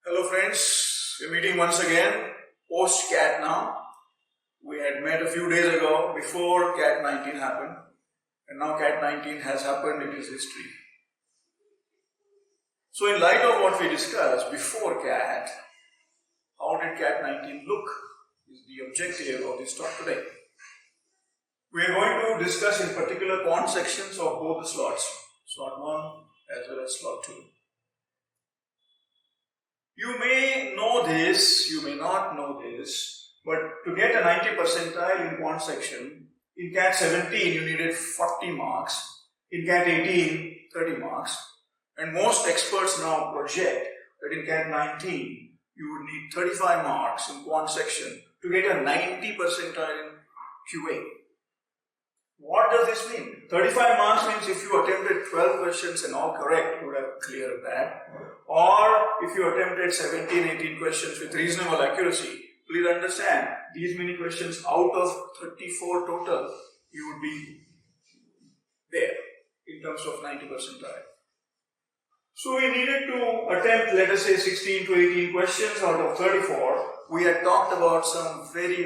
Hello friends, we're meeting once again, post-CAT now. We had met a few days ago before CAT-19 happened, and now CAT-19 has happened, it is history. So in light of what we discussed before CAT, how did CAT-19 look is the objective of this talk today. We are going to discuss in particular quant sections of both the slots, slot 1 as well as slot 2. You may know this, you may not know this, but to get a 90 percentile in quant section, in CAT 17 you needed 40 marks, in CAT 18 30 marks, and most experts now project that in CAT 19 you would need 35 marks in quant section to get a 90 percentile in QA. What does this mean? 35 marks means if you attempted 12 questions and all correct, you would have cleared that. Or if you attempted 17, 18 questions with reasonable accuracy, please understand, these many questions out of 34 total, you would be there in terms of 90 percentile. So we needed to attempt, let us say, 16 to 18 questions out of 34. We had talked about some very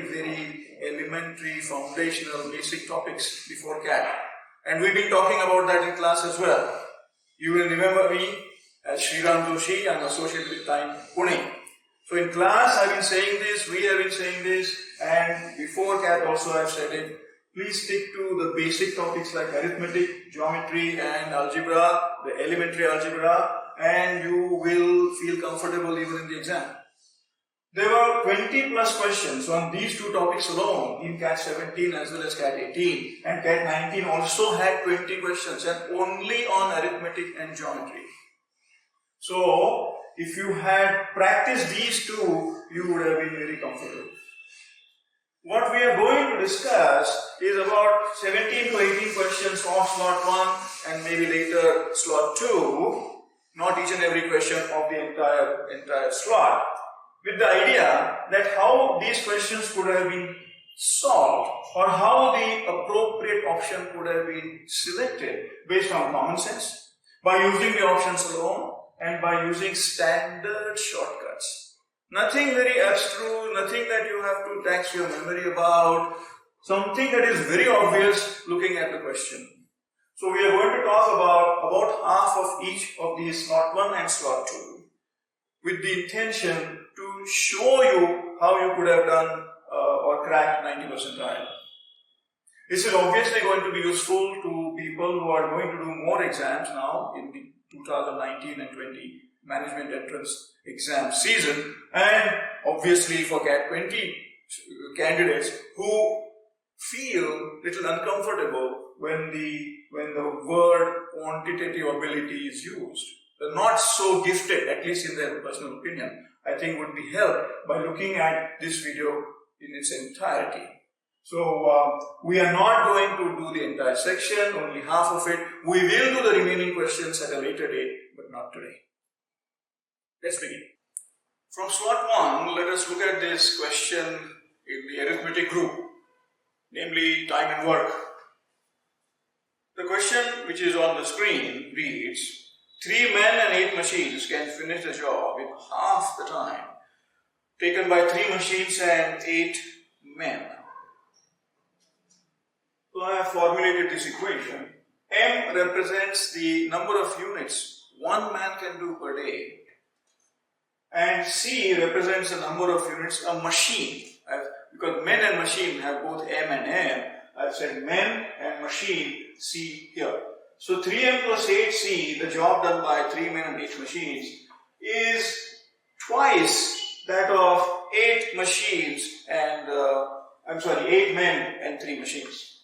elementary, foundational, basic topics before CAT. And we've been talking about that in class as well. You will remember me as Sriram Joshi. I'm associated with T.I.M.E Pune. So in class I've been saying this, we have been saying this, and before CAT also I've said it. Please stick to the basic topics like arithmetic, geometry and algebra, the elementary algebra, and you will feel comfortable even in the exam. There were 20 plus questions on these two topics alone in CAT 17 as well as CAT 18, and CAT 19 also had 20 questions and only on arithmetic and geometry. So if you had practiced these two, you would have been very comfortable. What we are going to discuss is about 17 to 18 questions of slot 1 and maybe later slot 2, not each and every question of the entire slot, with the idea that how these questions could have been solved or how the appropriate option could have been selected based on common sense, by using the options alone and by using standard shortcuts. Nothing very abstruse, nothing that you have to tax your memory about, something that is very obvious looking at the question. So we are going to talk about half of each of these slot 1 and slot 2 with the intention to show you how you could have done or cracked 90 percentile. This is obviously going to be useful to people who are going to do more exams now in the 2019 and 20 management entrance exam season, and obviously for CAT 20 candidates who feel little uncomfortable when the word quantitative ability is used. They're not so gifted, at least in their personal opinion, I think would be helped by looking at this video in its entirety. So we are not going to do the entire section, only half of it. We will do the remaining questions at a later date, but not today. Let's begin. From slot 1, let us look at this question in the arithmetic group, namely time and work. The question which is on the screen reads, 3 men and 8 machines can finish the job in half the time taken by 3 machines and 8 men. So I have formulated this equation. M represents the number of units one man can do per day, and C represents the number of units a machine, because men and machine have both M and N. I've said men and machine C here. So 3M plus 8C, the job done by 3 men and 8 machines, is twice that of 8 machines and 8 men and 3 machines.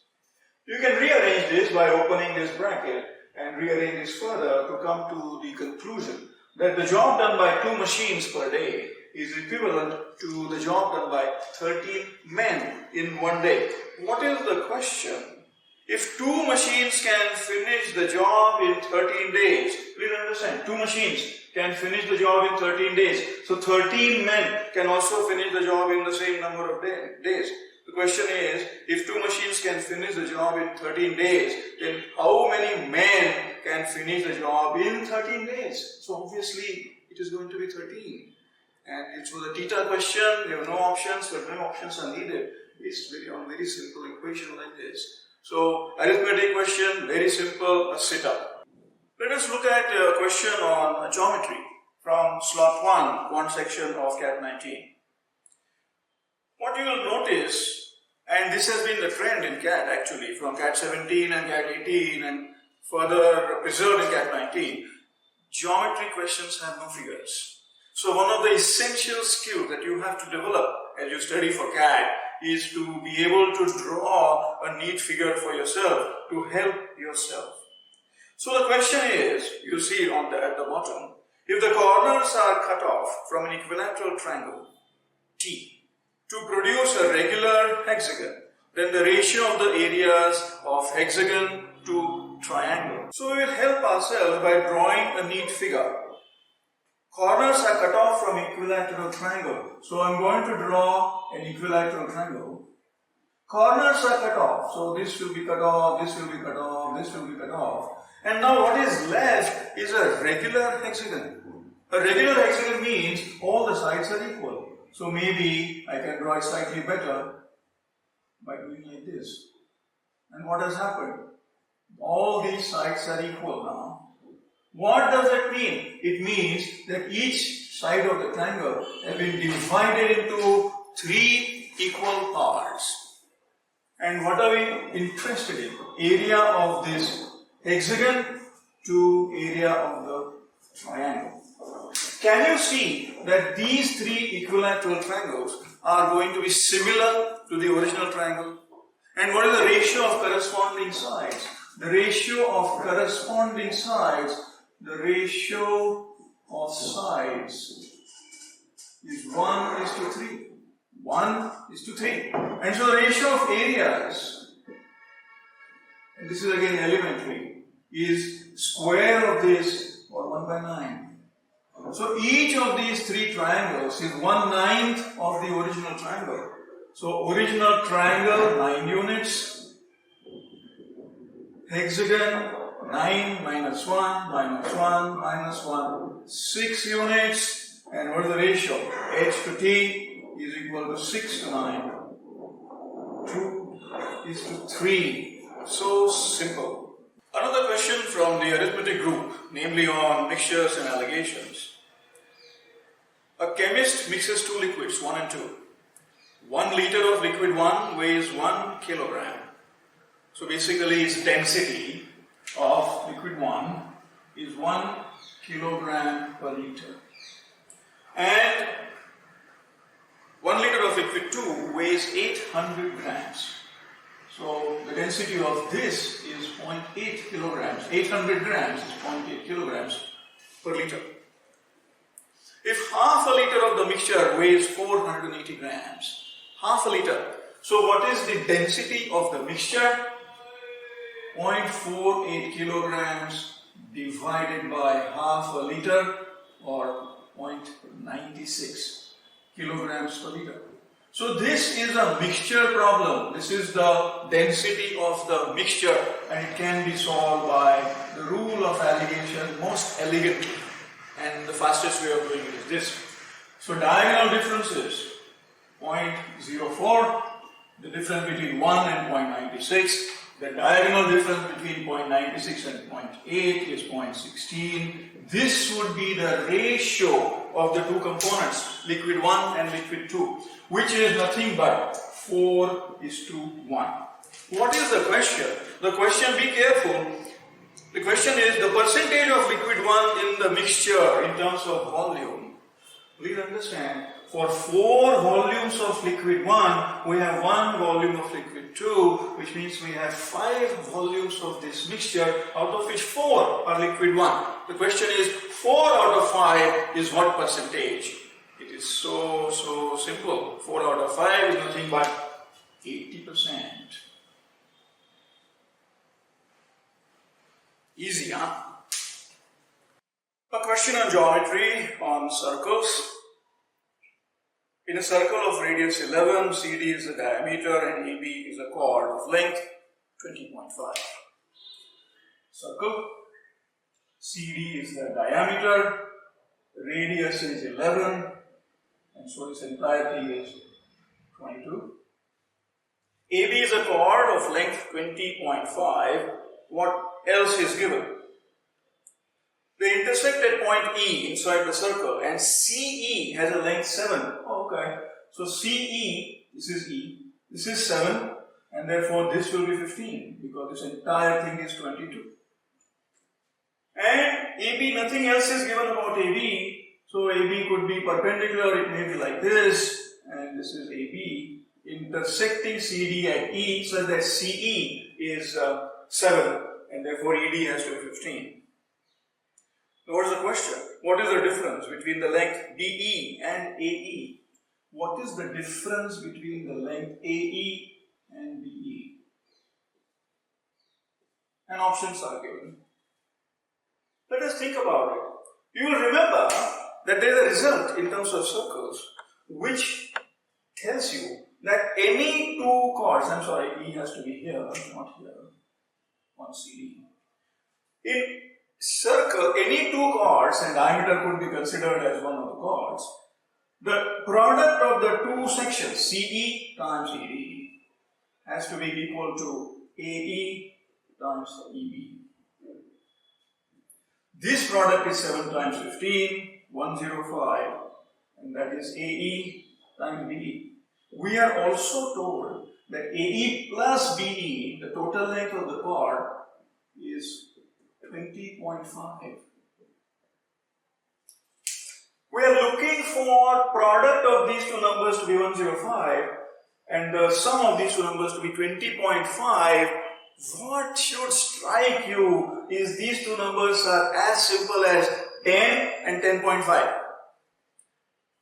You can rearrange this by opening this bracket and rearrange this further to come to the conclusion that the job done by 2 machines per day is equivalent to the job done by 13 men in one day. What is the question? If 2 machines can finish the job in 13 days, please understand, 2 machines can finish the job in 13 days. So 13 men can also finish the job in the same number of days. The question is, if 2 machines can finish the job in 13 days, then how many men can finish the job in 13 days? So obviously, it is going to be 13. And it's for the theta question, you have no options, but no options are needed. It's very simple equation like this. So arithmetic question, very simple, a sit up. Let us look at a question on geometry from slot 1, Quant section of CAT 19. What you will notice, and this has been the trend in CAT actually, from CAT 17 and CAT 18 and further preserved in CAT 19, geometry questions have no figures. So one of the essential skills that you have to develop as you study for CAT is to be able to draw a neat figure for yourself to help yourself. So the question is, you see at the bottom, if the corners are cut off from an equilateral triangle T to produce a regular hexagon, then the ratio of the areas of hexagon to triangle. So we will help ourselves by drawing a neat figure. Corners are cut off from equilateral triangle. So I'm going to draw an equilateral triangle. Corners are cut off. So this will be cut off, this will be cut off, this will be cut off. And now what is left is a regular hexagon. A regular hexagon means all the sides are equal. So maybe I can draw it slightly better by doing like this. And what has happened? All these sides are equal now. What does it mean? It means that each side of the triangle has been divided into 3 equal parts. And what are we interested in? Area of this hexagon to area of the triangle. Can you see that these 3 equilateral triangles are going to be similar to the original triangle? And what is the ratio of corresponding sides? The ratio of corresponding sides, the ratio of sides is 1:3. 1:3. And so the ratio of areas, and this is again elementary, is square of this or 1/9. So each of these 3 triangles is 1/9 of the original triangle. So original triangle 9 units, hexagon 9 minus 1 minus 1 minus 1, 6 units, and what is the ratio? H to T is equal to 6 to 9, 2:3. So simple. Another question from the arithmetic group, namely on mixtures and allegations. A chemist mixes 2 liquids, 1 and 2. 1 liter of liquid 1 weighs 1 kilogram. So basically its density of liquid 1 is 1 kilogram per liter. And 1 liter of liquid 2 weighs 800 grams. So the density of this is 0.8 kilograms. 800 grams is 0.8 kilograms per liter. If half a liter of the mixture weighs 480 grams, half a liter. So what is the density of the mixture? 0.48 kilograms divided by half a liter, or 0.96 kilograms per liter. So this is a mixture problem. This is the density of the mixture, and it can be solved by the rule of alligation most elegantly. And the fastest way of doing it is this. So diagonal differences 0.04, the difference between 1 and 0.96. The diagonal difference between 0.96 and 0.8 is 0.16. This would be the ratio of the 2 components, liquid 1 and liquid 2, which is nothing but 4:1. What is the question? The question, be careful. The question is the percentage of liquid 1 in the mixture in terms of volume. Please understand, for 4 volumes of liquid 1, we have 1 volume of liquid 2, which means we have 5 volumes of this mixture, out of which 4 are liquid 1. The question is, 4 out of 5 is what percentage? It is so simple. 4 out of 5 is nothing but 80%. Easy, huh? A question on geometry on circles. In a circle of radius 11, CD is the diameter and AB is the chord of length 20.5. Circle, CD is the diameter, radius is 11, and so this entire thing is 22. AB is a chord of length 20.5. What else is given? They intersect at point E inside the circle, and CE has a length 7. Okay, so CE, this is E, this is 7, and therefore this will be 15 because this entire thing is 22. And AB, nothing else is given about AB, so AB could be perpendicular, it may be like this, and this is AB, intersecting CD at E, so that CE is 7, and therefore ED has to be 15. Now what is the question? What is the difference between the length BE and AE? What is the difference between the length AE and BE? And options are given. Let us think about it. You will remember that there is a result in terms of circles which tells you that any two chords, I'm sorry, E has to be here, not here, on CD. In circle, any two chords, and diameter could be considered as one of the chords, the product of the two sections, CE times ED, has to be equal to AE times EB. This product is 7 times 15, 105, and that is AE times BE. We are also told that AE plus BE, the total length of the chord, is 20.5. We are looking for product of these two numbers to be 105 and the sum of these two numbers to be 20.5. What should strike you is these two numbers are as simple as 10 and 10.5.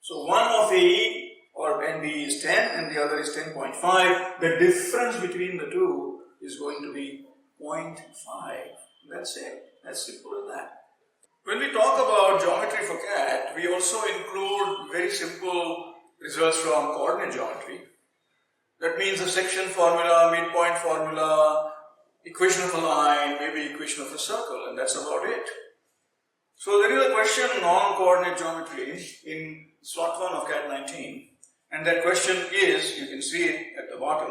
So one of AE or NB is 10 and the other is 10.5. The difference between the two is going to be 0.5. That's it. As simple as that. When we talk about geometry for CAT, we also include very simple results from coordinate geometry. That means a section formula, midpoint formula, equation of a line, maybe equation of a circle, and that's about it. So there is a question on non-coordinate geometry in slot 1 of CAT 19, and that question is, you can see it at the bottom.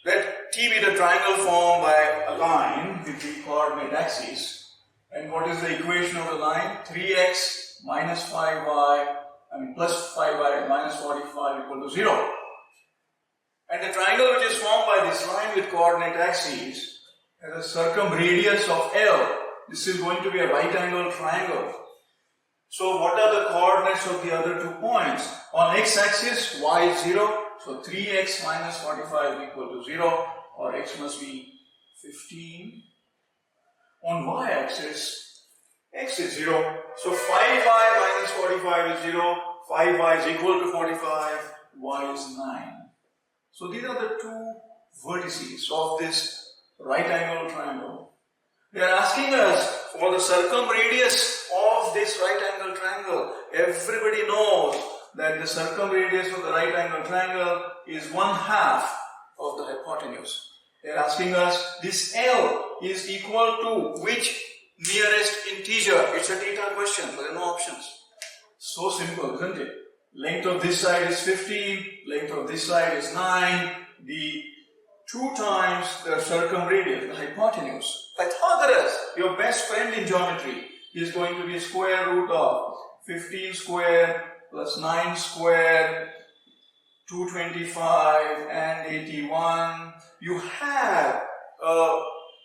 Let T be the triangle formed by a line with the coordinate axis. And what is the equation of the line? 3x minus 5y, plus 5y minus 45 equal to 0. And the triangle which is formed by this line with coordinate axes has a circumradius of L. This is going to be a right angle triangle. So what are the coordinates of the other 2 points? On x-axis, y is 0. So 3x minus 45 is equal to 0, or x must be 15. On y-axis, x is 0. So 5y minus 45 is 0, 5y is equal to 45, y is 9. So these are the 2 vertices of this right angle triangle. They are asking us for the circumradius of this right angle triangle. Everybody knows that the circumradius of the right angle triangle is 1/2 of the hypotenuse. They are asking us this L is equal to which nearest integer? It's a theta question, so there are no options. So simple, isn't it? Length of this side is 15, length of this side is 9, the 2 times the circumradius, the hypotenuse. Pythagoras, your best friend in geometry, is going to be square root of 15 squared plus 9 squared, 225 and 81. You have a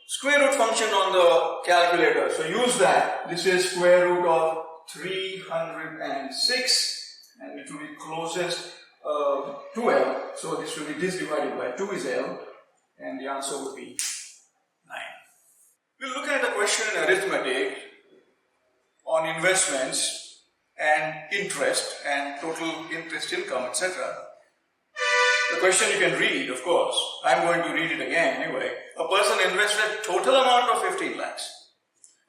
square root function on the calculator, so use that. This is square root of 306 and it will be closest to L. So this will be this divided by 2 is L and the answer would be 9. We'll look at the question in arithmetic on investments and interest and total interest income, etc. The question you can read, of course. I'm going to read it again anyway. A person invested total amount of 15 lakhs.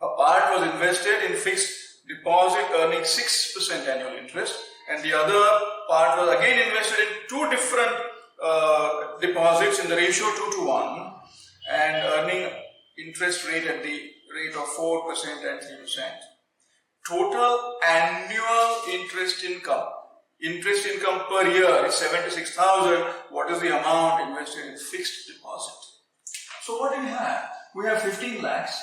A part was invested in fixed deposit earning 6% annual interest, and the other part was again invested in 2 different deposits in the ratio 2:1 and earning interest rate at the rate of 4% and 3%. Total annual interest income interest income per year is 76,000. What is the amount invested in fixed deposit? So what do we have? We have 15 lakhs,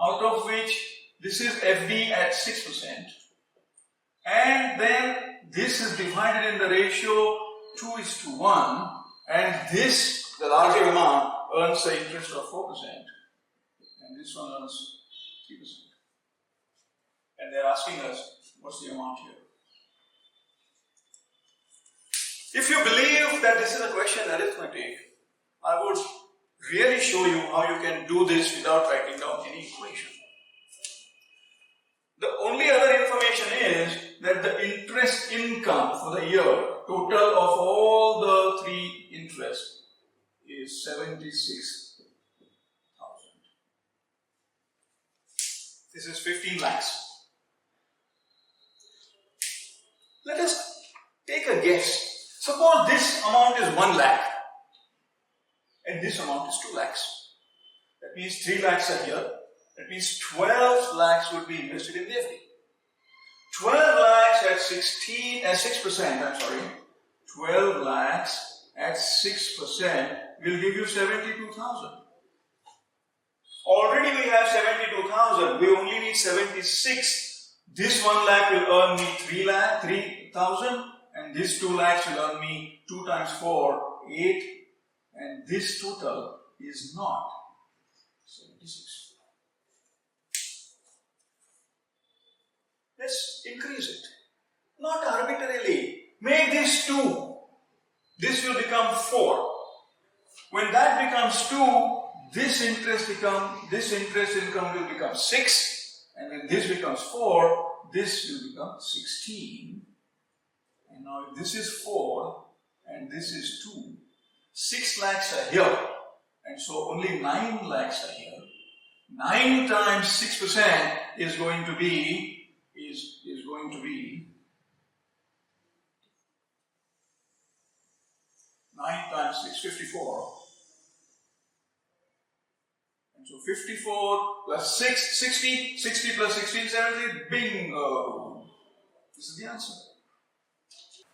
out of which this is FD at 6%. And then this is divided in the ratio 2:1. And this, the larger amount, earns the interest of 4%. And this one earns 3%. And they're asking us, what's the amount here? If you believe that this is a question arithmetic, I would really show you how you can do this without writing down any equation. The only other information is that the interest income for the year, total of all the three interests, is 76,000. This is 15 lakhs. Let us take a guess. Suppose this amount is 1 lakh and this amount is 2 lakhs. That means 3 lakhs are here. That means 12 lakhs would be invested in the FD. 12 lakhs at 6%, 12 lakhs at 6% will give you 72,000. Already we have 72,000, we only need 76. This 1 lakh will earn me 3,000 and this 2 lakhs will earn me 2 times 4, 8, and this total is not 76. Let's increase it. Not arbitrarily. Make this 2. This will become 4. When that becomes 2, this interest income will become 6. And when this becomes 4, this will become 16. And now if this is 4 and this is 2, 6 lakhs are here. And so only 9 lakhs are here. 9 times 6% is going to be 9 times 6, 54. And so 54 plus 6, 60, 60 plus 16, 70, bingo! This is the answer.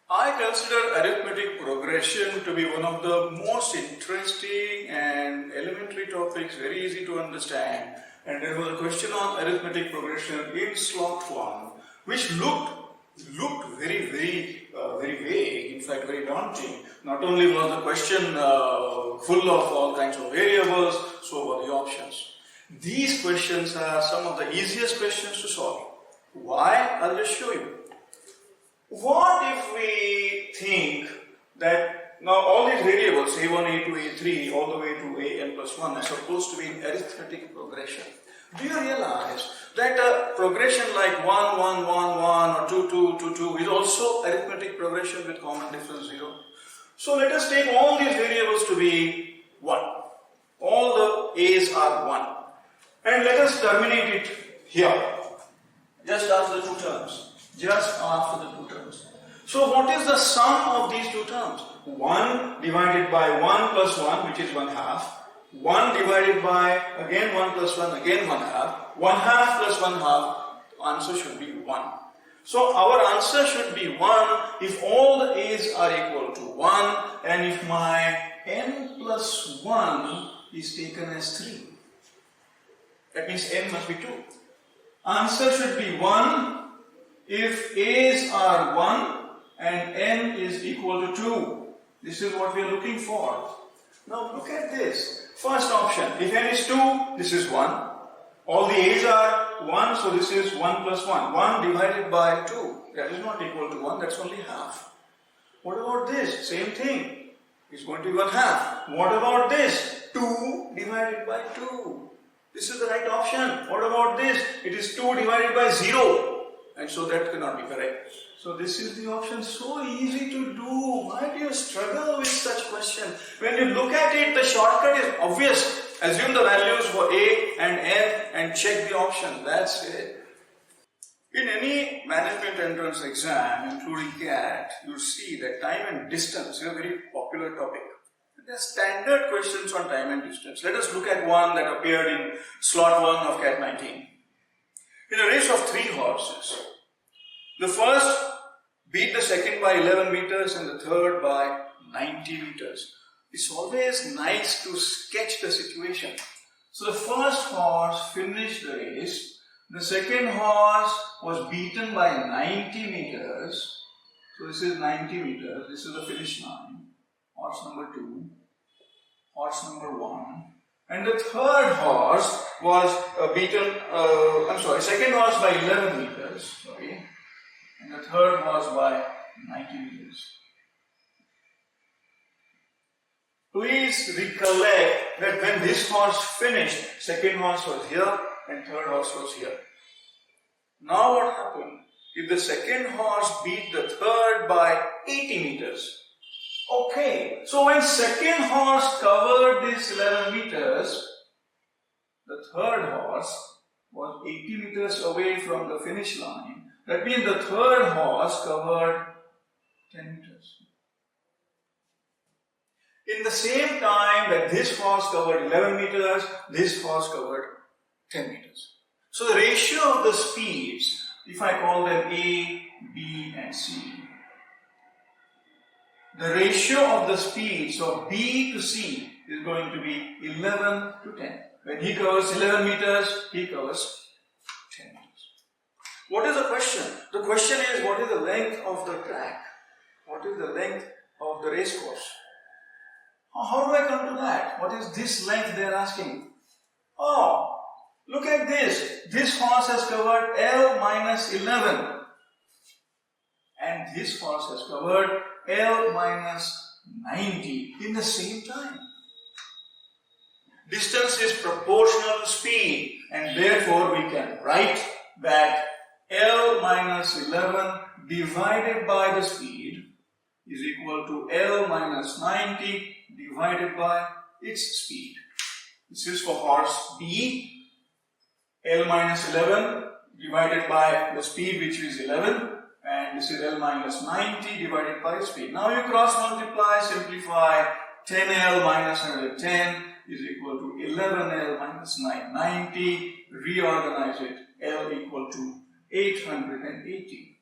I consider arithmetic progression to be one of the most interesting and elementary topics, very easy to understand. And there was a question on arithmetic progression in slot 1, which looked very vague, in fact very daunting. Not only was the question full of all kinds of variables, so were the options. These questions are some of the easiest questions to solve. Why? I'll just show you. What if we think that now all these variables, a1, a2, a3, all the way to an plus 1 are supposed to be in arithmetic progression? Do you realize that a progression like 1, 1, 1, 1 or 2, 2, 2, 2 is also arithmetic progression with common difference 0? So let us take all these variables to be 1. All the a's are 1. And let us terminate it here, just after the 2 terms. Just after the 2 terms. So what is the sum of these 2 terms? 1 divided by 1 plus 1, which is 1/2. 1 divided by, again 1 plus 1, again 1/2. 1/2 plus 1/2, answer should be 1. So our answer should be 1 if all the a's are equal to 1 and if my n plus 1 is taken as 3. That means n must be 2. Answer should be 1 if a's are 1 and n is equal to 2. This is what we are looking for. Now look at this. First option, if n is 2, this is 1. All the a's are 1, so this is 1 plus 1. 1 divided by 2. That is not equal to 1, that's only half. What about this? Same thing. It's going to be 1/2. What about this? 2 divided by 2. This is the right option. What about this? It is 2 divided by 0. And so that cannot be correct. So this is the option. So easy to do. Why do you struggle with such question? When you look at it, the shortcut is obvious. Assume the values for a and n and check the option. That's it. In any management entrance exam, including CAT, you see that time and distance is a very popular topic. There are standard questions on time and distance. Let us look at one that appeared in slot 1 of CAT 19. In a race of 3 horses, the first beat the second by 11 meters and the third by 90 meters. It's always nice to sketch the situation. So the first horse finished the race. The second horse was beaten by 90 meters. So this is 90 meters. This is the finish line. Horse number 2. Horse number 1. And the third horse was second horse by 11 meters. And the third horse by 90 meters. Please recollect that when this horse finished, second horse was here and third horse was here. Now what happened? If the second horse beat the third by 80 meters, okay, so when second horse covered this 11 meters, the third horse was 80 meters away from the finish line. That means the third horse covered 10 meters. In the same time that this horse covered 11 meters, this horse covered 10 meters. So the ratio of the speeds, if I call them A, B and C, the ratio of the speeds of B to C is going to be 11 to 10. When he covers 11 meters, he covers 10 meters. What is the question? The question is, what is the length of the track? What is the length of the race course? How do I come to that? What is this length they are asking? Oh, look at this. This horse has covered L minus 11. And this horse has covered L minus 90 in the same time. Distance is proportional to speed, and therefore we can write that L minus 11 divided by the speed is equal to L minus 90 divided by its speed. This is for horse B, L minus 11 divided by the speed, which is 11, and this is L minus 90 divided by speed. Now you cross multiply, simplify. 10L minus 110 is equal to 11L minus 990. Reorganize it. L equal to 880.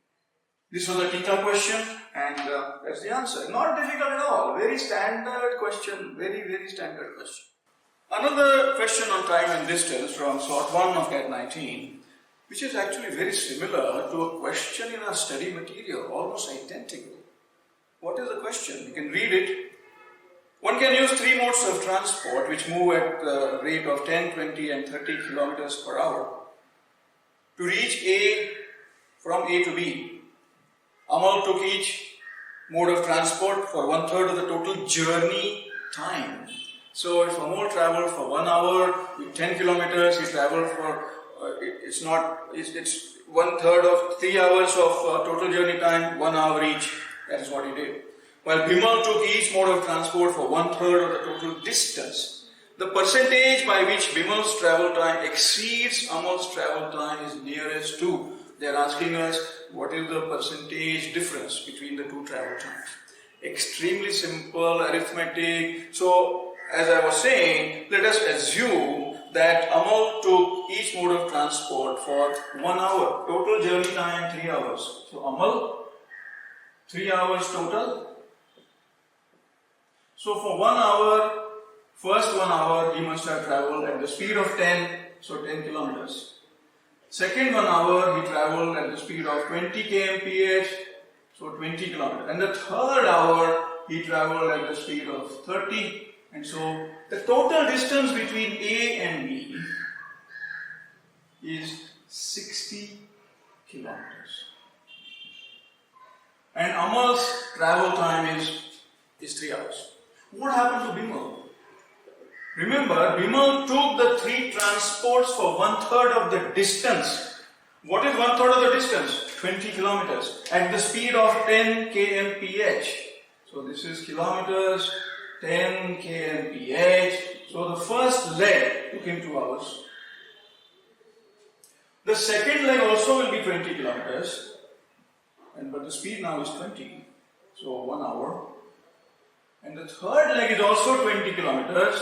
This was a theta question, and that's the answer. Not difficult at all. Very standard question. Very, very standard question. Another question on time and distance from sort 1 of CAT 19, which is actually very similar to a question in our study material, almost identical. What is the question? You can read it. One can use 3 modes of transport which move at the rate of 10, 20 and 30 kilometers per hour to reach from A to B. Amal took each mode of transport for 1/3 of the total journey time. So if Amal traveled for 1 hour with 10 kilometers, he traveled for, it's 1/3 of 3 hours of total journey time, 1 hour each. That is what he did. While Bimal took each mode of transport for 1/3 of the total distance. The percentage by which Bimal's travel time exceeds Amal's travel time is nearest to. They are asking us what is the percentage difference between the two travel times. Extremely simple arithmetic. So, as I was saying, let us assume that Amal took each mode of transport for 1 hour. Total journey time 3 hours. So, Amal, 3 hours total. So, for 1 hour, first 1 hour he must have traveled at the speed of 10, so 10 kilometers. Second 1 hour he traveled at the speed of 20 kmph, so 20 kilometers. And the third hour he traveled at the speed of 30, and so the total distance between A and B is 60 kilometers. And Amal's travel time is 3 hours. What happened to Bimal? Remember, Bimal took the 3 transports for 1/3 of the distance. What is 1/3 of the distance? 20 kilometers at the speed of 10 kmph. So this is kilometers, 10 kmph. So the first leg took him 2 hours. The second leg also will be 20 kilometers, but the speed now is 20, so 1 hour. And the third leg is also 20 kilometers.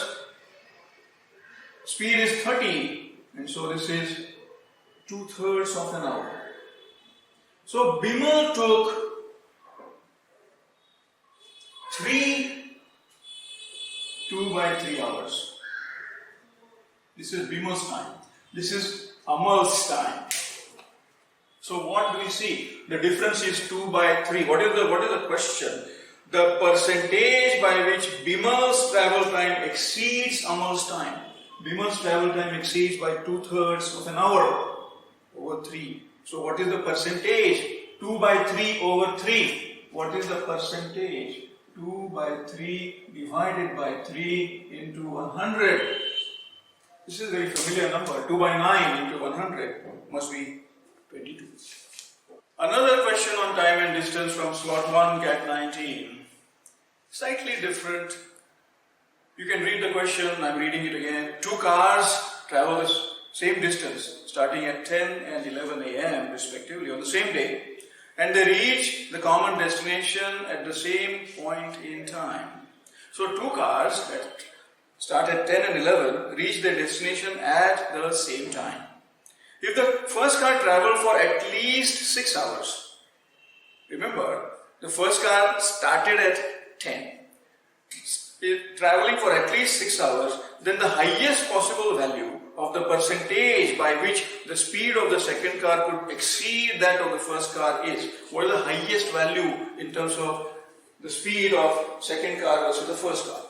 Speed is 30, and so this is 2/3 of an hour. So Bimal took This is Bimal's time. This is Amal's time. So what do we see? The difference is 2 by 3. What is the question? The percentage by which Bimal's travel time exceeds Amal's time. Bimal's travel time exceeds by 2/3 of an hour over 3. So what is the percentage? 2 by 3 over 3. What is the percentage? 2 by 3 divided by 3 into 100. This is a very familiar number. 2 by 9 into 100 must be 22. Another question on time and distance from slot 1, Cat 19. Slightly different. You can read the question, I'm reading it again. Two cars travel the same distance starting at 10 and 11 a.m. respectively on the same day, and they reach the common destination at the same point in time. So two cars that start at 10 and 11 reach their destination at the same time. If the first car traveled for at least 6 hours, remember the first car started at 10. If traveling for at least 6 hours, then the highest possible value of the percentage by which the speed of the second car could exceed that of the first car is. What is the highest value in terms of the speed of second car versus the first car?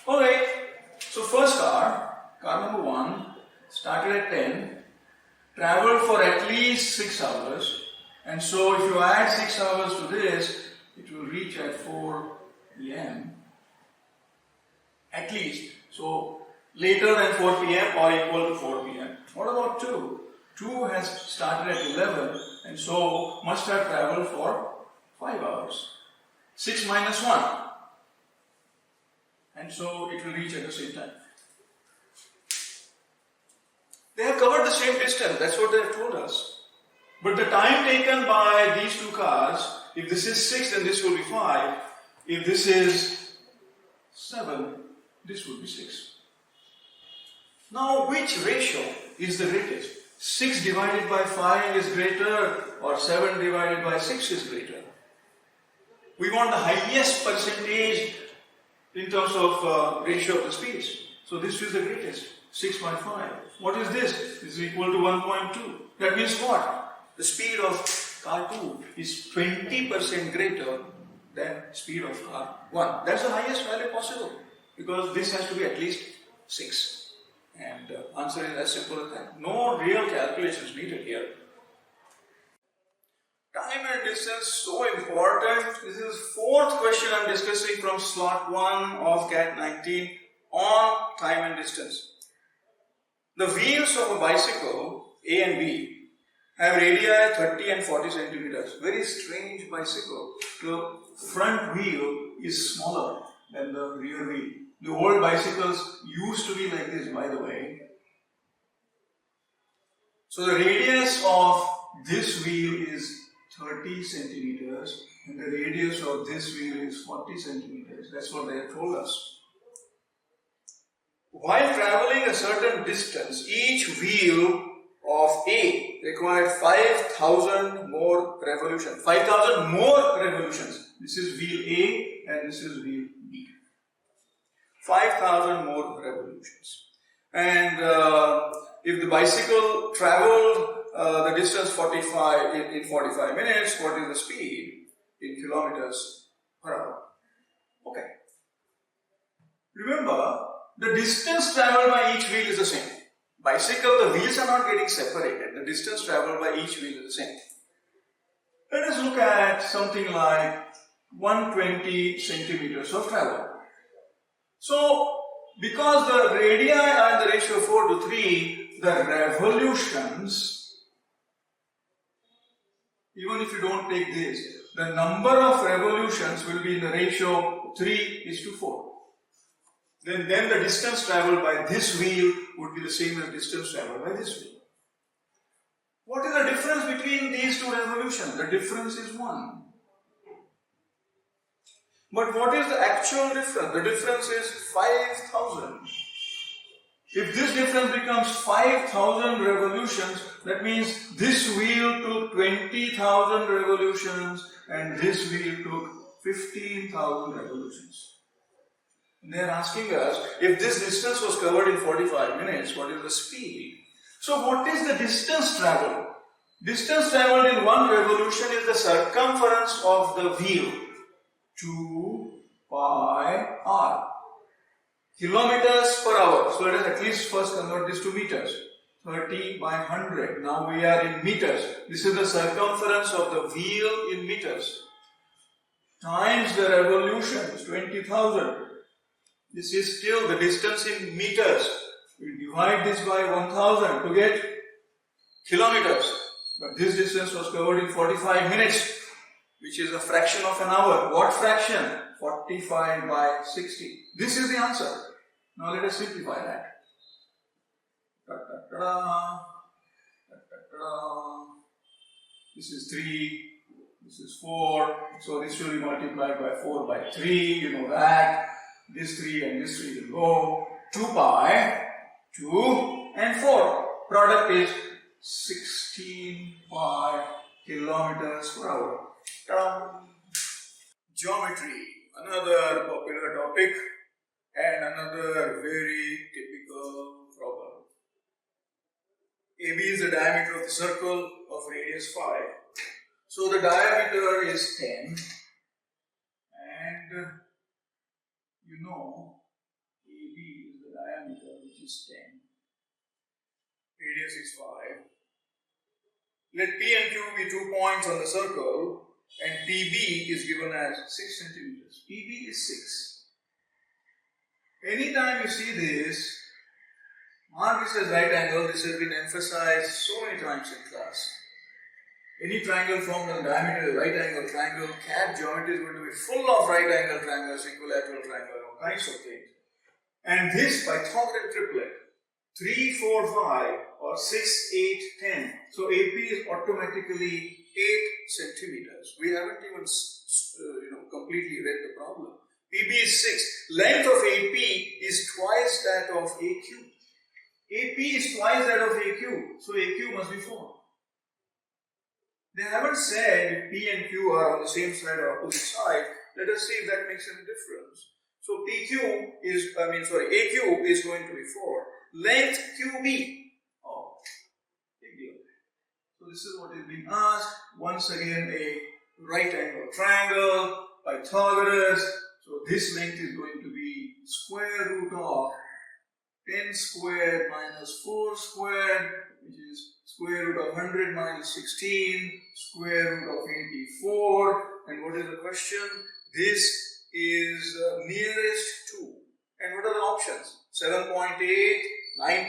Alright, so first car number 1, started at 10, traveled for at least 6 hours, and so if you add 6 hours to this, it will reach at 4 p.m. at least. So later than 4 p.m. or equal to 4 p.m. What about 2? 2 has started at 11 and so must have traveled for 5 hours. 6 minus 1. And so it will reach at the same time. They have covered the same distance, that's what they have told us. But the time taken by these two cars, if this is 6 then this will be 5. If this is 7, this would be 6. Now, which ratio is the greatest? 6 divided by 5 is greater or 7 divided by 6 is greater? We want the highest percentage in terms of ratio of the speeds. So this is the greatest, 6 by 5. What is this? This is equal to 1.2. That means what? The speed of car 2 is 20% greater than speed of car 1. That's the highest value possible, because this has to be at least 6. And the answer is as simple as that. No real calculations needed here. Time and distance, so important. This is fourth question I'm discussing from slot 1 of Cat 19 on time and distance. The wheels of a bicycle, A and B, have radii 30 and 40 centimeters. Very strange bicycle. The front wheel is smaller than the rear wheel. The old bicycles used to be like this, by the way. So the radius of this wheel is 30 centimeters and the radius of this wheel is 40 centimeters. That's what they have told us. While traveling a certain distance, each wheel of A required 5,000 more revolutions. 5,000 more revolutions. This is wheel A and this is wheel B. 5,000 more revolutions. And if the bicycle traveled the distance 45 in 45 minutes, what is the speed in kilometers per hour? Okay. Remember, the distance traveled by each wheel is the same. Bicycle, the wheels are not getting separated. The distance traveled by each wheel is the same. Let us look at something like 120 centimeters of travel. So, because the radii are in the ratio 4 to 3, the revolutions, even if you don't take this, the number of revolutions will be in the ratio 3:4. Then the distance traveled by this wheel would be the same as distance traveled by this wheel. What is the difference between these two revolutions? The difference is 1. But what is the actual difference? The difference is 5,000. If this difference becomes 5,000 revolutions, that means this wheel took 20,000 revolutions and this wheel took 15,000 revolutions. They are asking us, if this distance was covered in 45 minutes, what is the speed? So what is the distance traveled? Distance traveled in one revolution is the circumference of the wheel. 2 pi r. Kilometers per hour. So let us at least first convert this to meters. 30 by 100. Now we are in meters. This is the circumference of the wheel in meters. Times the revolution is 20,000. This is still the distance in meters. We divide this by 1000 to get kilometers. But this distance was covered in 45 minutes, which is a fraction of an hour. What fraction? 45 by 60. This is the answer. Now let us simplify that. This is 3, this is 4, so this will be multiplied by 4 by 3, you know that. This 3 and this 3 will go. 2 pi, 2 and 4. Product is 16 pi kilometers per hour. Geometry, another popular topic and another very typical problem. AB is the diameter of the circle of radius 5. So the diameter is 10 and you know AB is the diameter which is 10. Radius is 5. Let P and Q be 2 points on the circle and PB is given as 6 centimeters. PB is 6. Anytime you see this, mark this as right angle. This has been emphasized so many times in class. Any triangle formed on the diameter of a right angle triangle, CAD geometry is going to be full of right angle triangles, equilateral triangles, all kinds of things. And this Pythagorean triplet, 3, 4, 5 or 6, 8, 10. So AP is automatically 8 centimeters. We haven't even completely read the problem. PB is 6. Length of AP is twice that of AQ. AP is twice that of AQ. So AQ must be 4. They haven't said if P and Q are on the same side or opposite side. Let us see if that makes any difference. So AQ is going to be 4. Length QB. Oh, big deal. So this is what is being asked. Once again, a right angle triangle, Pythagoras. So this length is going to be square root of 10 squared minus 4 squared, which is square root of 100 minus 16, square root of 84. And what is the question? This is nearest to. And what are the options? 7.8, 9.3,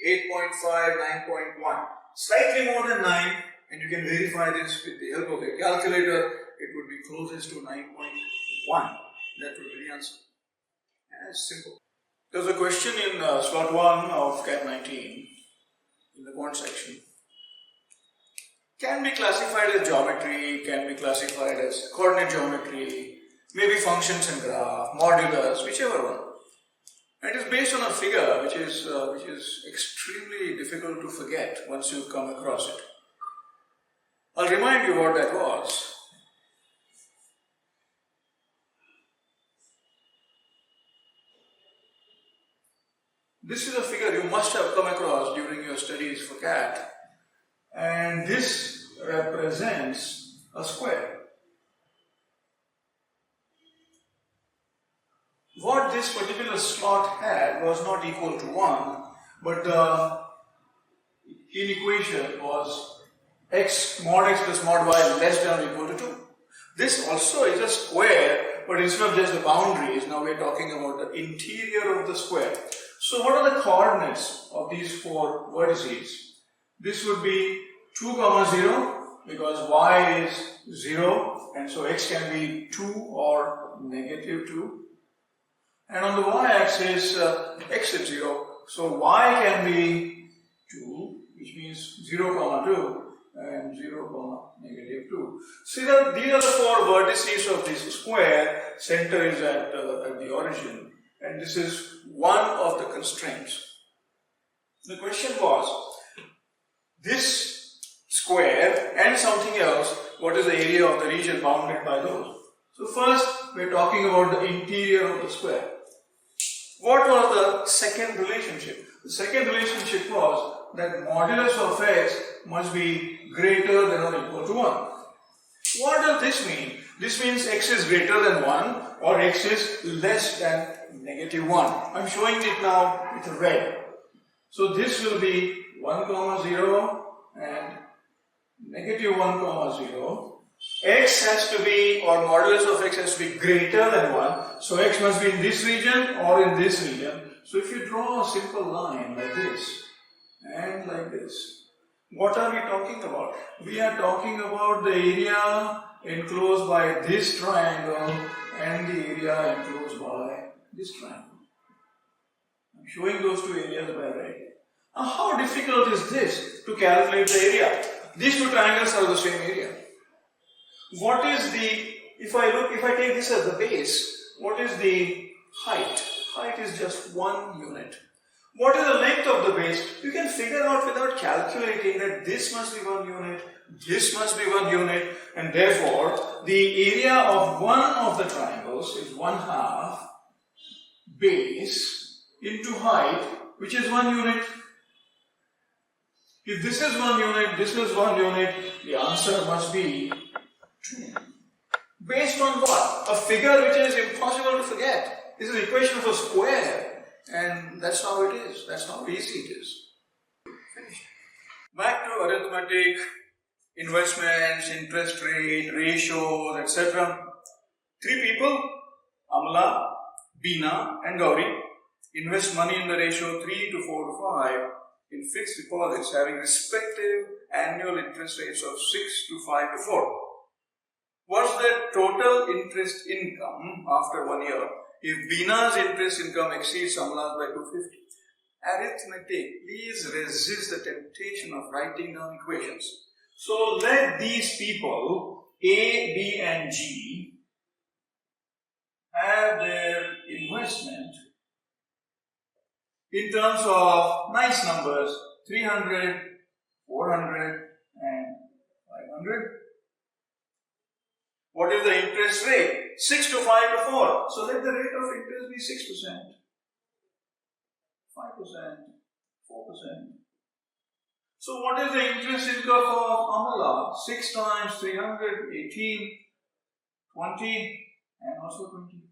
8.5, 9.1. Slightly more than 9, and you can verify this with the help of a calculator. It would be closest to 9.1. That would be the answer. As simple. There's a question in slot 1 of CAT 19 in the quant section. Can be classified as geometry, can be classified as coordinate geometry, maybe functions and graph, modulus, whichever one. And it is based on a figure which is extremely difficult to forget once you come across it. I'll remind you what that was. This is a figure you must have come across during your studies for CAT, and this represents a square. What this particular slot had was not equal to 1, but the inequation was x mod x plus mod y less than or equal to 2. This also is a square, but instead of just the boundaries, now we're talking about the interior of the square. So what are the coordinates of these 4 vertices? This would be 2, 0, because y is 0, and so x can be 2 or negative 2. And on the y-axis, x is 0, so y can be 2, which means 0, 2, and 0, negative 2. See that these are the 4 vertices of this square. Center is at the origin, and this is one of the constraints. The question was, this square and something else, what is the area of the region bounded by those? So first we are talking about the interior of the square. What was the second relationship? The second relationship was that modulus of x must be greater than or equal to 1. What does this mean? This means x is greater than 1 or x is less than negative 1. I am showing it now with red. So this will be 1 comma 0 and negative 1 comma 0. X has to be, or modulus of x has to be greater than 1. So x must be in this region or in this region. So if you draw a simple line like this and like this, what are we talking about? We are talking about the area enclosed by this triangle and the area enclosed by this triangle. I'm showing those two areas by red. Now how difficult is this to calculate the area? These two triangles are the same area. What is the, if I take this as the base, what is the height? Height is just 1 unit. What is the length of the base? You can figure out without calculating that this must be 1 unit, this must be 1 unit, and therefore the area of one of the triangles is 1/2 base into height, which is 1 unit. If this is 1 unit, this is 1 unit, the answer must be 2. Based on what? A figure which is impossible to forget. This is the equation of a square, and that's how it is. That's how easy it is. Finished. Back to arithmetic, investments, interest rate, ratios, etc. 3 people, Amla, Beena, and Gauri, invest money in the ratio 3 to 4 to 5 in fixed deposits having respective annual interest rates of 6 to 5 to 4. What's the total interest income after 1 year if Beena's interest income exceeds Amla's by 250? Arithmetic, please resist the temptation of writing down equations. So let these people, A, B and G, have their investment in terms of nice numbers, 300, 400 and 500. What is the interest rate? 6 to 5 to 4. So let the rate of interest be 6%, 5%, 4%. So what is the interest income of Amala? 6 times 300, 18, 20 and also 20.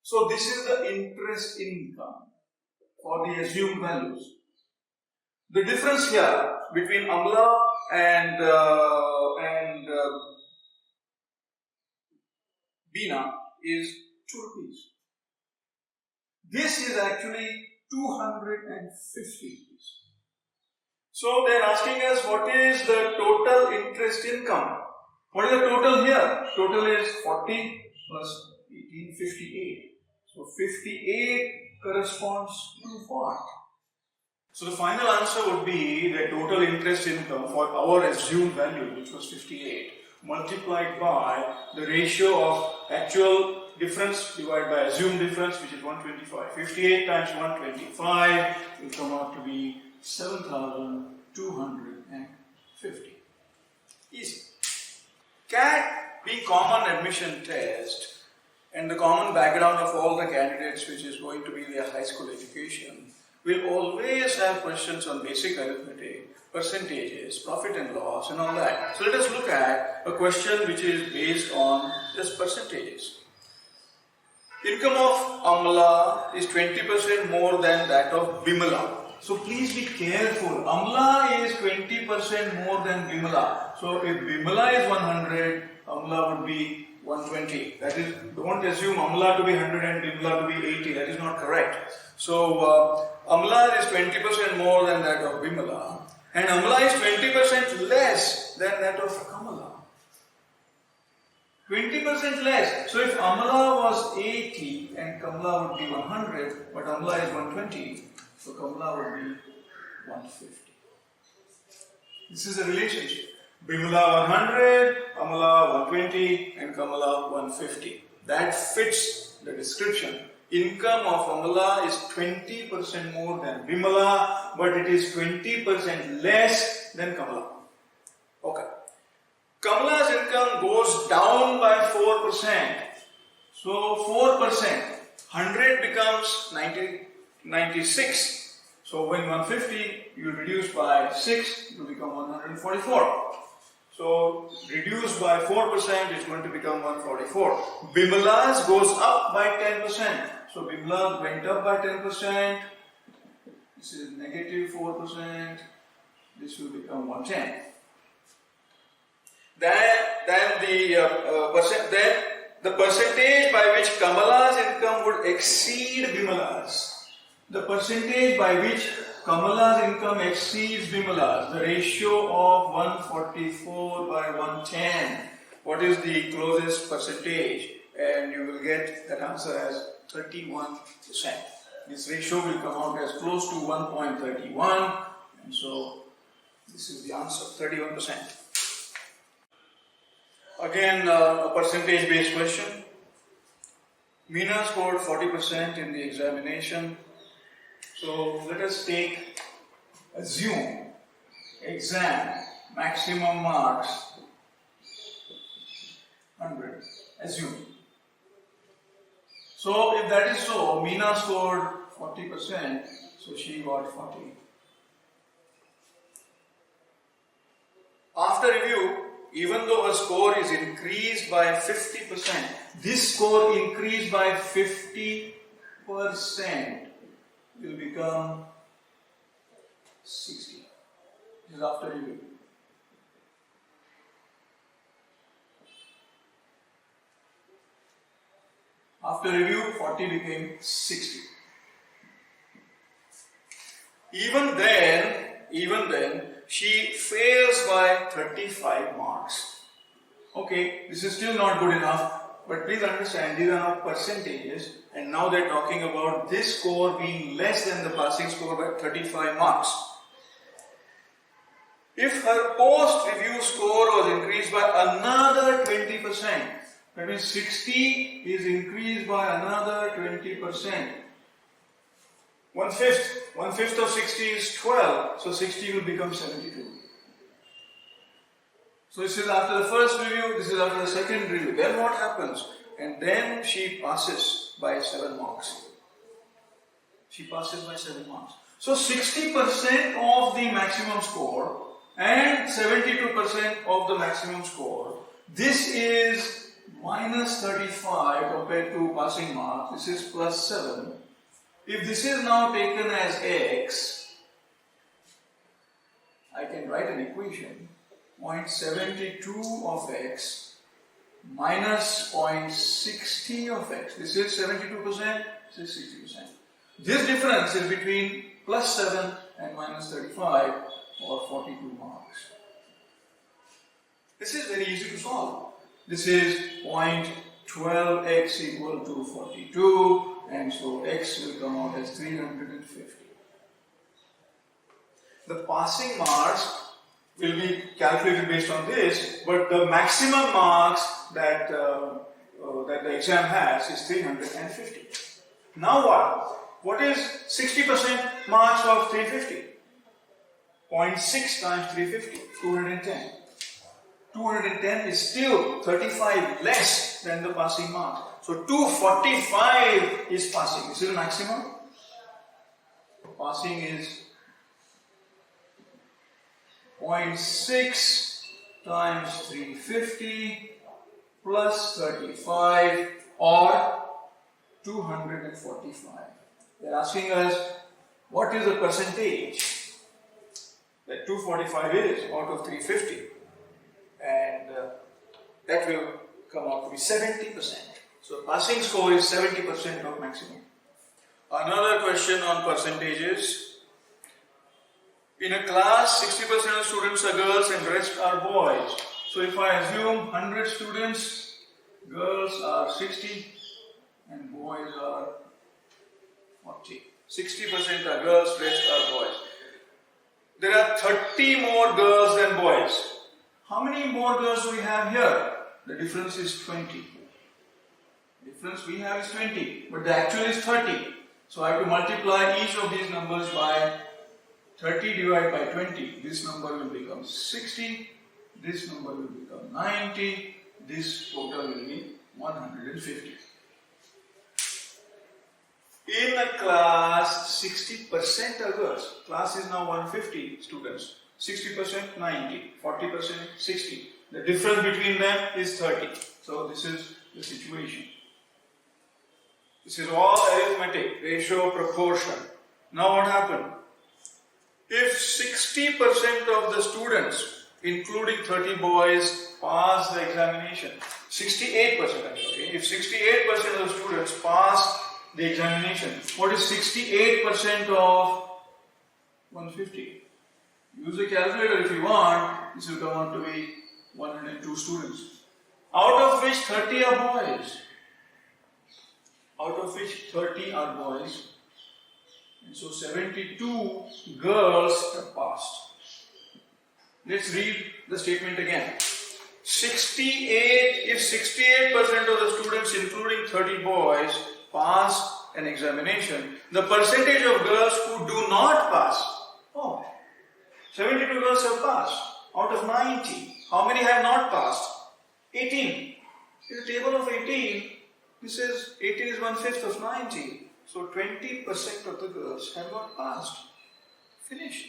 So this is the interest income for the assumed values. The difference here between Amla and Beena is 2 rupees. This is actually 250 rupees. So they are asking us what is the total interest income. What is the total here? Total is 40 plus 18, 58. So 58 corresponds to what? So the final answer would be the total interest income for our assumed value, which was 58, multiplied by the ratio of actual difference divided by assumed difference, which is 125. 58 times 125 will come out to be 7,250. Easy. CAT being common admission test and the common background of all the candidates, which is going to be their high school education, will always have questions on basic arithmetic, percentages, profit and loss and all that. So let us look at a question which is based on just percentages. Income of Amla is 20% more than that of Bimala. So please be careful. Amla is 20% more than Bimala. So if Bimala is 100, Amla would be 120. That is, don't assume Amla to be 100 and Bimala to be 80. That is not correct. So Amla is 20% more than that of Bimala, and Amla is 20% less than that of Kamala. 20% less. So if Amla was 80 and Kamala would be 100, but Amla is 120, so Kamala would be 150. This is a relationship. Bimala 100, Amala 120 and Kamala 150. That fits the description. Income of Amala is 20% more than Bimala, but it is 20% less than Kamala. Okay. Kamala's income income goes down by 4%. So 4%, 100 becomes 96. So when 150 you reduce by 6, it will become 144. So reduced by 4% is going to become 144. Bimala's goes up by 10%. So Bimala went up by 10%. This is negative 4%. This will become 110. Then the percentage by which Kamala's income would exceed Bimala's. The percentage by which Kamala's income exceeds Bimala's, the ratio of 144 by 110. What is the closest percentage? And you will get that answer as 31%. This ratio will come out as close to 1.31, and so this is the answer, 31%. Again, a percentage based question. Meena scored 40% in the examination. So let us assume exam maximum marks 100. Assume. So if that is so, Meena scored 40%, so she got 40. After review, even though her score is increased by 50%, this score increased by 50% will become 60. This is after review. After review, 40 became 60. Even then, she fails by 35 marks. Okay, this is still not good enough, but please understand, these are not percentages, and now they're talking about this score being less than the passing score by 35 marks. If her post-review score was increased by another 20%, that means 60 is increased by another 20%. One fifth of 60 is 12, so 60 will become 72. So this is after the first review, this is after the second review. Then what happens? And then she passes by 7 marks. She passes by 7 marks. So 60% of the maximum score and 72% of the maximum score. This is minus 35 compared to passing marks. This is plus 7. If this is now taken as x, I can write an equation. 0.72 of x minus 0.60 of x. This is 72%, this is 60%. This difference is between plus 7 and minus 35 or 42 marks. This is very easy to solve. This is 0.12x equal to 42, and so x will come out as 350. The passing marks will be calculated based on this, but the maximum marks that the exam has is 350. Now what? What is 60% marks of 350? 0.6 times 350, 210. 210 is still 35 less than the passing marks. So 245 is passing. This is the maximum. Passing is 0.6 times 350 plus 35 or 245. They're asking us what is the percentage that 245 is out of 350, and that will come out to be 70%. So passing score is 70% of maximum. Another question on percentages. In a class, 60% of students are girls and rest are boys. So if I assume 100 students, girls are 60 and boys are 40. 60% are girls, rest are boys. There are 30 more girls than boys. How many more girls do we have here? The difference is 20. The difference we have is 20, but the actual is 30. So I have to multiply each of these numbers by 30 divided by 20. This number will become 60. This number will become 90. this total will be 150. In a class, 60% are girls. Class is now 150 students. 60% 90, 40% 60. The difference between them is 30. So this is the situation. This is all arithmetic, ratio, proportion. Now what happened? If 60% of the students, including 30 boys, pass the examination, 68% actually, if 68% of the students pass the examination, what is 68% of 150? Use a calculator if you want. This will come out to be 102 students. Out of which 30 are boys. Out of which 30 are boys. And so 72 girls have passed. Let's read the statement again. 68, if 68% of the students, including 30 boys, pass an examination, the percentage of girls who do not pass, 72 girls have passed out of 90. How many have not passed? 18. In the table of 18, this is 18 is 1/5 of 90. So 20% of the girls have not passed. Finished.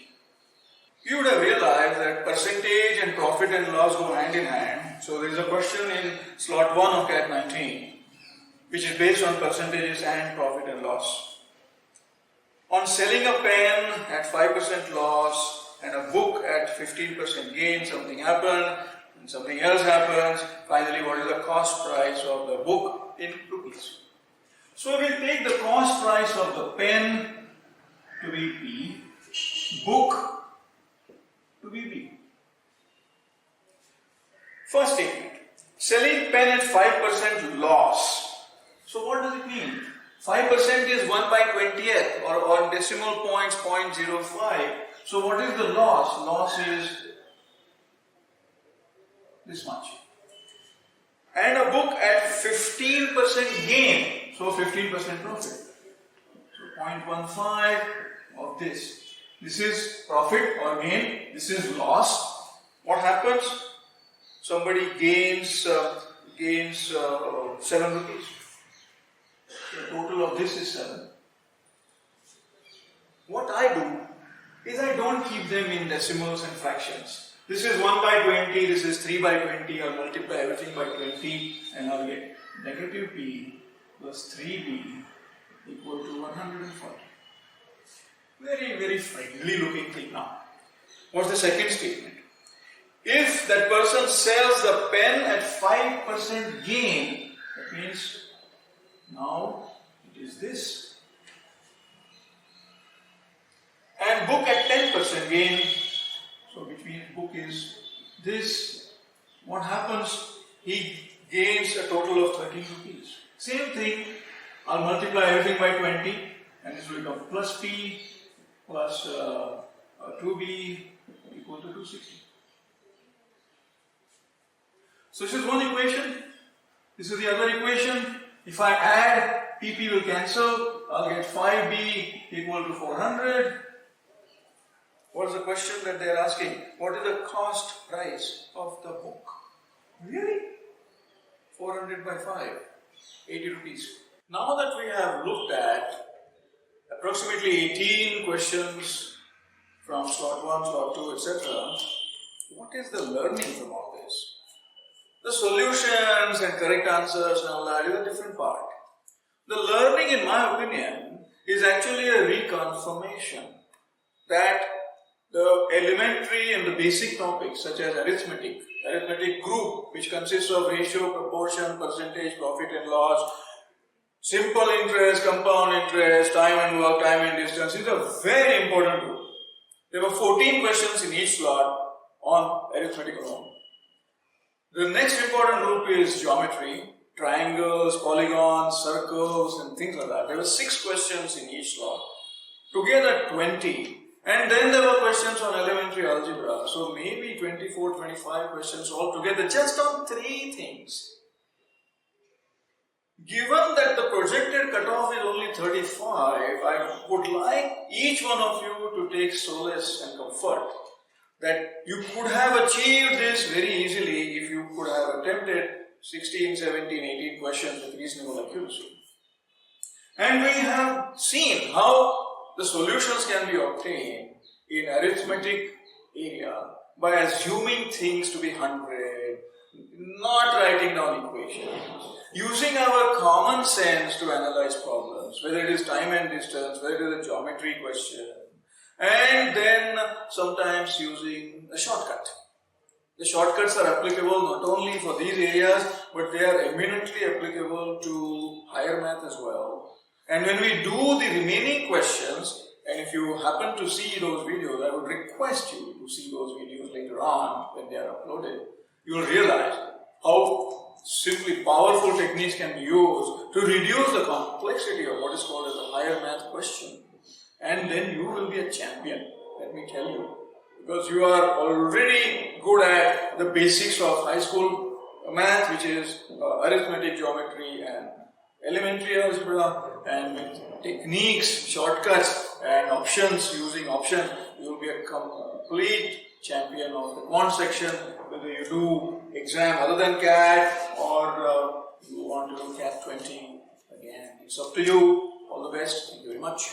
You would have realized that percentage and profit and loss go hand in hand. So there is a question in slot 1 of CAT 19, which is based on percentages and profit and loss. On selling a pen at 5% loss and a book at 15% gain, something happened and something else happens. Finally, what is the cost price of the book in rupees? So we'll take the cost price of the pen to be P, book to be B. First statement, selling pen at 5% loss. So what does it mean? 5% is 1 by 20th or on decimal points 0.05. So what is the loss? Loss is this much. And a book at 15% gain. So 15% profit. So 0.15 of this. This is profit or gain. This is loss. What happens? Somebody gains 7 rupees. The total of this is 7. What I do is I don't keep them in decimals and fractions. This is 1 by 20, this is 3 by 20. I'll multiply everything by 20 and I'll get negative P plus 3B equal to 140. Very, very friendly looking thing now. What's the second statement? If that person sells the pen at 5% gain, that means now it is this. And book at 10% gain, so which means book is this. What happens? He gains a total of 13 rupees. Same thing, I'll multiply everything by 20 and this will become plus P plus 2B equal to 260. So this is one equation. This is the other equation. If I add, PP will cancel. I'll get 5B equal to 400. What is the question that they are asking? What is the cost price of the book? Really? 400 by 5. 80 rupees. Now that we have looked at approximately 18 questions from slot 1, slot 2, etc., what is the learning from all this? The solutions and correct answers and all that is a different part. The learning, in my opinion, is actually a reconfirmation that the elementary and the basic topics such as arithmetic group, which consists of ratio, proportion, percentage, profit and loss, simple interest, compound interest, time and work, time and distance, is a very important group. There were 14 questions in each slot on arithmetic alone. The next important group is geometry, triangles, polygons, circles and things like that. There were 6 questions in each slot. Together 20. And then there were questions on elementary algebra. So maybe 24, 25 questions altogether just on 3 things. Given that the projected cutoff is only 35, I would like each one of you to take solace and comfort that you could have achieved this very easily if you could have attempted 16, 17, 18 questions with reasonable accuracy. And we have seen how the solutions can be obtained in arithmetic area by assuming things to be 100, not writing down equations, using our common sense to analyze problems, whether it is time and distance, whether it is a geometry question, and then sometimes using a shortcut. The shortcuts are applicable not only for these areas, but they are eminently applicable to higher math as well. And when we do the remaining questions, and if you happen to see those videos, I would request you to see those videos later on when they are uploaded. You will realize how simply powerful techniques can be used to reduce the complexity of what is called as a higher math question. And then you will be a champion, let me tell you. Because you are already good at the basics of high school math, which is arithmetic, geometry, and elementary algebra, and with techniques, shortcuts, and options, using options, you will be a complete champion of the quant section, whether you do exam other than CAT or you want to do CAT 20. Again, it's up to you. All the best. Thank you very much.